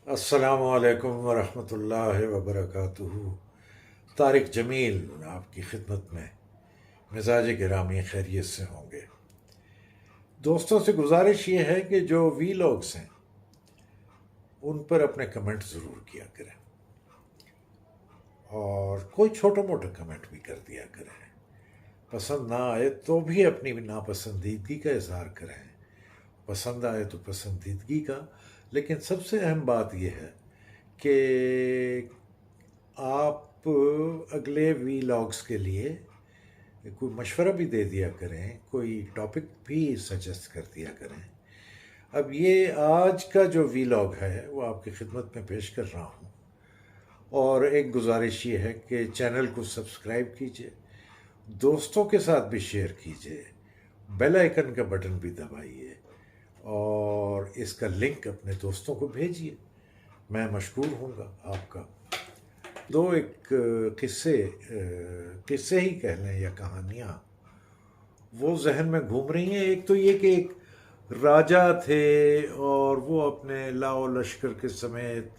السلام علیکم ورحمۃ اللہ وبرکاتہ۔ طارق جمیل آپ کی خدمت میں۔ مزاج گرامی خیریت سے ہوں گے؟ دوستوں سے گزارش یہ ہے کہ جو وی لاگس ہیں ان پر اپنے کمنٹ ضرور کیا کریں، اور کوئی چھوٹا موٹا کمنٹ بھی کر دیا کریں۔ پسند نہ آئے تو بھی اپنی ناپسندیدگی کا اظہار کریں، پسند آئے تو پسندیدگی کا۔ لیکن سب سے اہم بات یہ ہے کہ آپ اگلے وی لاگس کے لیے کوئی مشورہ بھی دے دیا کریں، کوئی ٹاپک بھی سجیسٹ کر دیا کریں۔ اب یہ آج کا جو وی لاگ ہے وہ آپ کی خدمت میں پیش کر رہا ہوں، اور ایک گزارش یہ ہے کہ چینل کو سبسکرائب کیجئے، دوستوں کے ساتھ بھی شیئر کیجئے، بیل آئیکن کا بٹن بھی دبائیے، اور اس کا لنک اپنے دوستوں کو بھیجیے۔ میں مشکور ہوں گا آپ کا۔ ایک قصے ہی کہہ لیں یا کہانیاں وہ ذہن میں گھوم رہی ہیں۔ ایک تو یہ کہ ایک راجا تھے، اور وہ اپنے لاؤ لشکر کے سمیت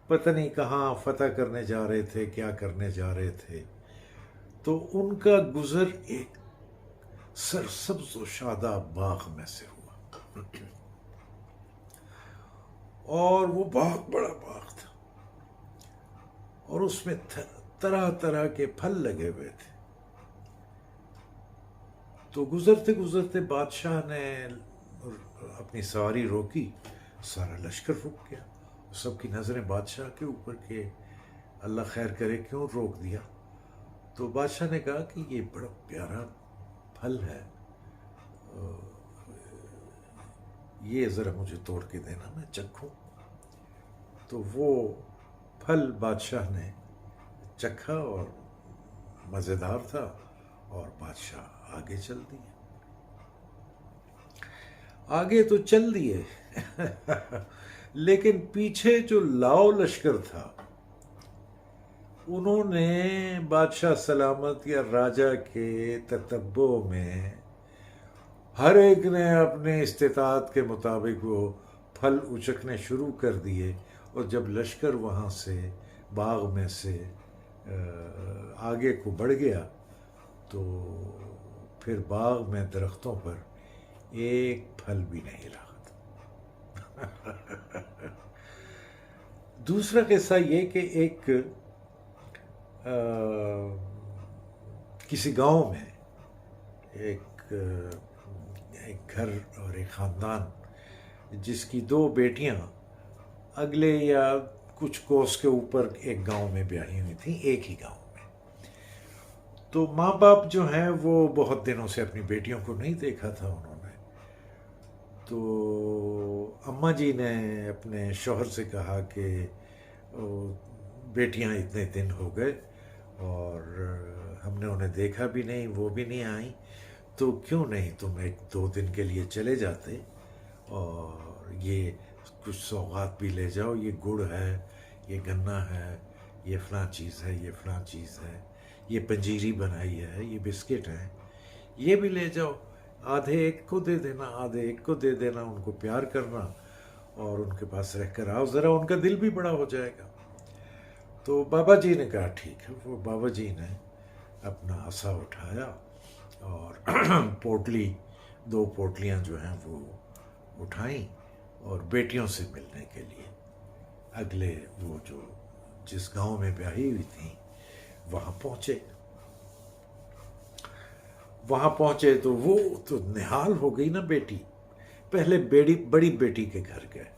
پتہ نہیں کہاں فتح کرنے جا رہے تھے، کیا کرنے جا رہے تھے۔ تو ان کا گزر ایک سرسبز و شاداب باغ میں سے ہوا، اور وہ بہت بڑا باغ تھا، اور اس میں طرح طرح کے پھل لگے ہوئے تھے۔ تو گزرتے گزرتے بادشاہ نے اپنی سواری روکی، سارا لشکر رک گیا، سب کی نظریں بادشاہ کے اوپر کہ اللہ خیر کرے کیوں روک دیا۔ تو بادشاہ نے کہا کہ یہ بڑا پیارا پھل ہے، یہ ذرا مجھے توڑ کے دینا، میں چکھوں۔ تو وہ پھل بادشاہ نے چکھا اور مزیدار تھا، اور بادشاہ آگے چل دیے۔ آگے تو چل دیے لیکن پیچھے جو لاؤ لشکر تھا، انہوں نے بادشاہ سلامت یا راجہ کے تتبع میں ہر ایک نے اپنے استطاعت کے مطابق وہ پھل اچکنے شروع کر دیے، اور جب لشکر وہاں سے باغ میں سے آگے کو بڑھ گیا تو پھر باغ میں درختوں پر ایک پھل بھی نہیں رہا تھا دوسرا قصہ یہ کہ ایک کسی گاؤں میں ایک گھر اور ایک خاندان جس کی 2 بیٹیاں اگلے یا کچھ کوس کے اوپر ایک گاؤں میں بیاہی ہوئی تھیں، ایک ہی گاؤں میں۔ تو ماں باپ جو ہیں وہ بہت دنوں سے اپنی بیٹیوں کو نہیں دیکھا تھا انہوں نے۔ تو اماں جی نے اپنے شوہر سے کہا کہ بیٹیاں اتنے دن ہو گئے اور ہم نے انہیں دیکھا بھی نہیں، وہ بھی نہیں آئیں، تو کیوں نہیں تم 1-2 دن کے لیے چلے جاتے، اور یہ کچھ سوغات بھی لے جاؤ، یہ گڑ ہے، یہ گنا ہے، یہ فلاں چیز ہے، یہ فلاں چیز ہے، یہ پنجیری بنائی ہے، یہ بسکٹ ہیں، یہ بھی لے جاؤ۔ آدھے ایک کو دے دینا، آدھے ایک کو دے دینا، ان کو پیار کرنا، اور ان کے پاس رہ کر آؤ، ذرا ان کا دل بھی بڑا ہو جائے گا۔ تو بابا جی نے کہا ٹھیک ہے۔ وہ بابا جی نے اپنا عصا اٹھایا اور پوٹلی 2 پوٹلیاں جو ہیں وہ اٹھائیں، اور بیٹیوں سے ملنے کے لیے اگلے وہ جو جس گاؤں میں بیاہی ہوئی تھیں وہاں پہنچے۔ وہاں پہنچے تو وہ تو نہال ہو گئی نا بیٹی، پہلے بڑی بیٹی کے گھر گئے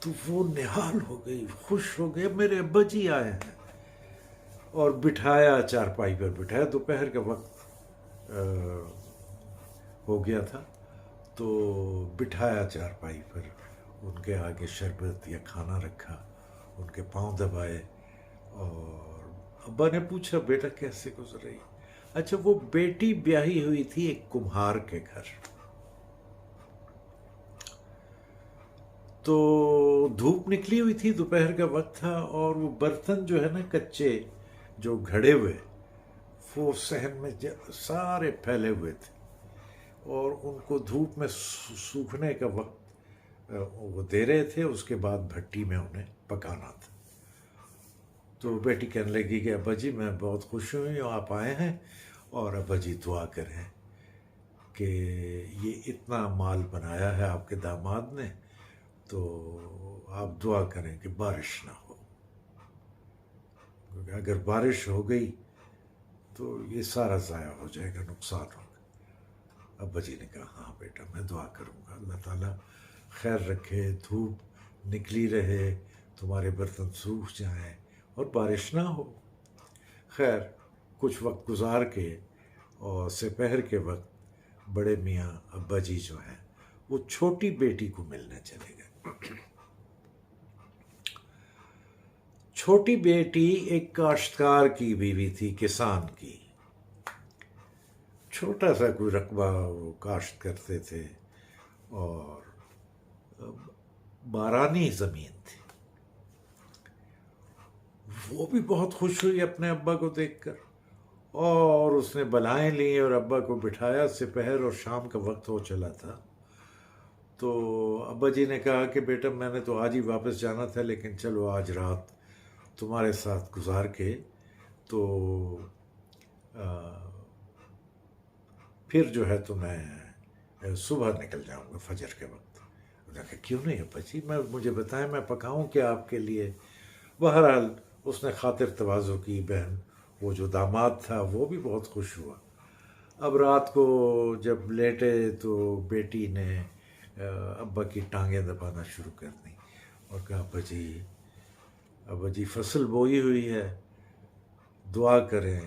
تو وہ نہال ہو گئی، خوش ہو گئے، میرے ابا جی آئے ہیں، اور بٹھایا، چارپائی پر بٹھایا۔ دوپہر کا وقت ہو گیا تھا، تو بٹھایا چارپائی پر، ان کے آگے شربت یا کھانا رکھا، ان کے پاؤں دبائے، اور ابا نے پوچھا بیٹا کیسے گزر رہی؟ اچھا، وہ بیٹی بیاہی ہوئی تھی ایک کمہار کے گھر۔ تو دھوپ نکلی ہوئی تھی، دوپہر کا وقت تھا، اور وہ برتن جو ہے نا کچے جو گھڑے ہوئے، وہ صحن میں سارے پھیلے ہوئے تھے، اور ان کو دھوپ میں سوکھنے کا وقت وہ دے رہے تھے، اس کے بعد بھٹی میں انہیں پکانا تھا۔ تو بیٹی کہنے لگی کہ ابا جی میں بہت خوش ہوئی ہوں آپ آئے ہیں، اور ابا جی دعا کریں کہ یہ اتنا مال بنایا ہے آپ کے داماد نے، تو آپ دعا کریں کہ بارش نہ ہو، کیونکہ اگر بارش ہو گئی تو یہ سارا ضائع ہو جائے گا، نقصان ہوگا۔ ابا جی نے کہا ہاں بیٹا میں دعا کروں گا، اللہ تعالیٰ خیر رکھے، دھوپ نکلی رہے، تمہارے برتن سوکھ جائیں اور بارش نہ ہو۔ خیر کچھ وقت گزار کے اور سپہر کے وقت بڑے میاں ابا جی جو ہیں وہ چھوٹی بیٹی کو ملنے چلے گئے۔ چھوٹی بیٹی ایک کاشتکار کی بیوی تھی، کسان کی، چھوٹا سا کوئی رقبہ وہ کاشت کرتے تھے، اور بارانی زمین تھی۔ وہ بھی بہت خوش ہوئی اپنے ابا کو دیکھ کر، اور اس نے بلائیں لی اور ابا کو بٹھایا۔ سپہر اور شام کا وقت ہو چلا تھا، تو ابا جی نے کہا کہ بیٹا میں نے تو آج ہی واپس جانا تھا، لیکن چلو آج رات تمہارے ساتھ گزار کے تو پھر جو ہے تو میں صبح نکل جاؤں گا فجر کے وقت۔ انہوں نے کہا کیوں نہیں ابا جی، مجھے بتائیں میں پکاؤں کیا آپ کے لیے۔ بہرحال اس نے خاطر تواضع کی، بہن وہ جو داماد تھا وہ بھی بہت خوش ہوا۔ اب رات کو جب لیٹے تو بیٹی نے ابا کی ٹانگیں دبانا شروع کر دیں اور کہا ابا جی فصل بوئی ہوئی ہے، دعا کریں،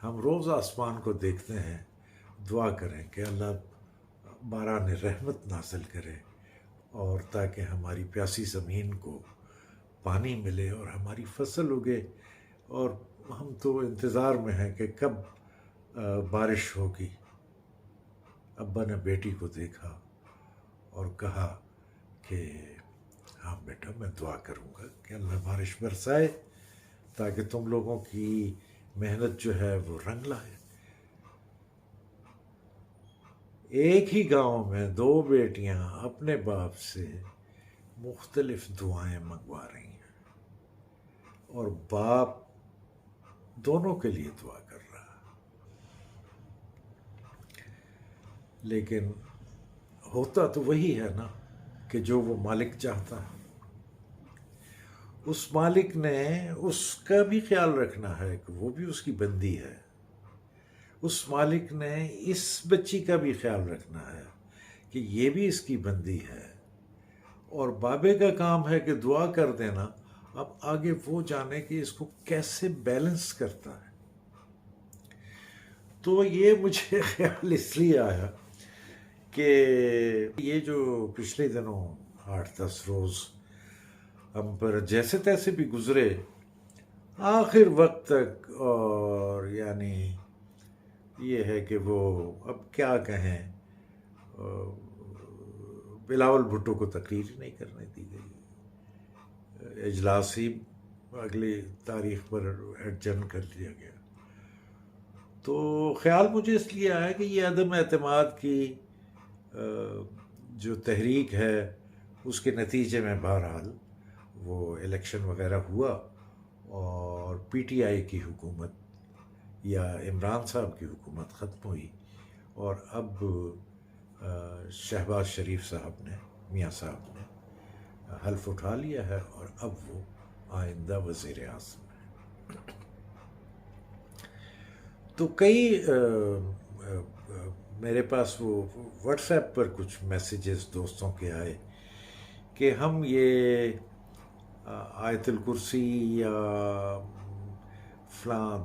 ہم روز آسمان کو دیکھتے ہیں، دعا کریں کہ اللہ باران رحمت نازل کرے، اور تاکہ ہماری پیاسی زمین کو پانی ملے اور ہماری فصل اگے، اور ہم تو انتظار میں ہیں کہ کب بارش ہوگی۔ ابا نے بیٹی کو دیکھا اور کہا کہ ہاں بیٹا میں دعا کروں گا کہ اللہ بارش برسائے تاکہ تم لوگوں کی محنت جو ہے وہ رنگ لائے۔ ایک ہی گاؤں میں دو بیٹیاں اپنے باپ سے مختلف دعائیں منگوا رہی ہیں، اور باپ دونوں کے لیے دعا کر رہا ہے، لیکن ہوتا تو وہی ہے نا کہ جو وہ مالک چاہتا ہے۔ اس مالک نے اس کا بھی خیال رکھنا ہے کہ وہ بھی اس کی بندی ہے، اس مالک نے اس بچی کا بھی خیال رکھنا ہے کہ یہ بھی اس کی بندی ہے، اور بابے کا کام ہے کہ دعا کر دینا، اب آگے وہ جانے کہ اس کو کیسے بیلنس کرتا ہے۔ تو یہ مجھے خیال اس لیے آیا کہ یہ جو پچھلے دنوں 8-10 روز ہم پر جیسے تیسے بھی گزرے آخر وقت تک، اور یعنی یہ ہے کہ وہ اب کیا کہیں، بلاول بھٹو کو تقریر ہی نہیں کرنے دی گئی، اجلاس ہی اگلی تاریخ پر ایڈجرن کر لیا گیا۔ تو خیال مجھے اس لیے آیا کہ یہ عدم اعتماد کی جو تحریک ہے اس کے نتیجے میں بہرحال وہ الیکشن وغیرہ ہوا، اور پی ٹی آئی کی حکومت یا عمران صاحب کی حکومت ختم ہوئی، اور اب شہباز شریف صاحب نے، میاں صاحب نے حلف اٹھا لیا ہے، اور اب وہ آئندہ وزیر اعظم ہیں۔ تو کئی میرے پاس وہ واٹس ایپ پر کچھ میسیجز دوستوں کے آئے کہ ہم یہ آیت الکرسی یا فلاں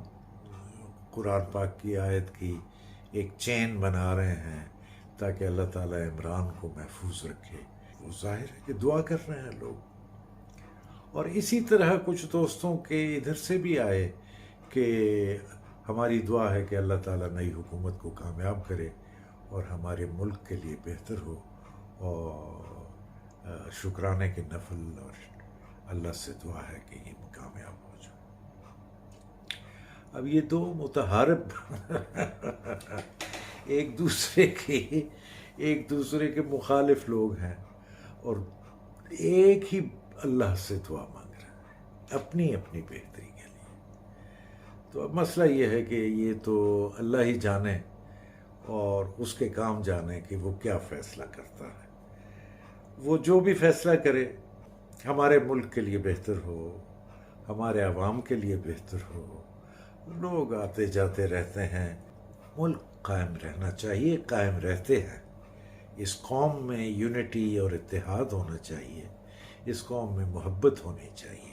قرآن پاک کی آیت کی ایک چین بنا رہے ہیں تاکہ اللہ تعالیٰ عمران کو محفوظ رکھے۔ وہ ظاہر ہے کہ دعا کر رہے ہیں لوگ، اور اسی طرح کچھ دوستوں کے ادھر سے بھی آئے کہ ہماری دعا ہے کہ اللہ تعالیٰ نئی حکومت کو کامیاب کرے اور ہمارے ملک کے لیے بہتر ہو، اور شکرانے کے نفل، اور اللہ سے دعا ہے کہ یہ کامیاب ہو جائے۔ اب یہ دو متحارب ایک دوسرے کے مخالف لوگ ہیں، اور ایک ہی اللہ سے دعا مانگ رہا ہے اپنی اپنی بہتری کے لیے. تو اب مسئلہ یہ ہے کہ یہ تو اللہ ہی جانے اور اس کے کام جانے کہ وہ کیا فیصلہ کرتا ہے. وہ جو بھی فیصلہ کرے ہمارے ملک کے لیے بہتر ہو، ہمارے عوام کے لیے بہتر ہو. لوگ آتے جاتے رہتے ہیں، ملک قائم رہنا چاہیے، قائم رہتے ہیں. اس قوم میں یونٹی اور اتحاد ہونا چاہیے، اس قوم میں محبت ہونی چاہیے.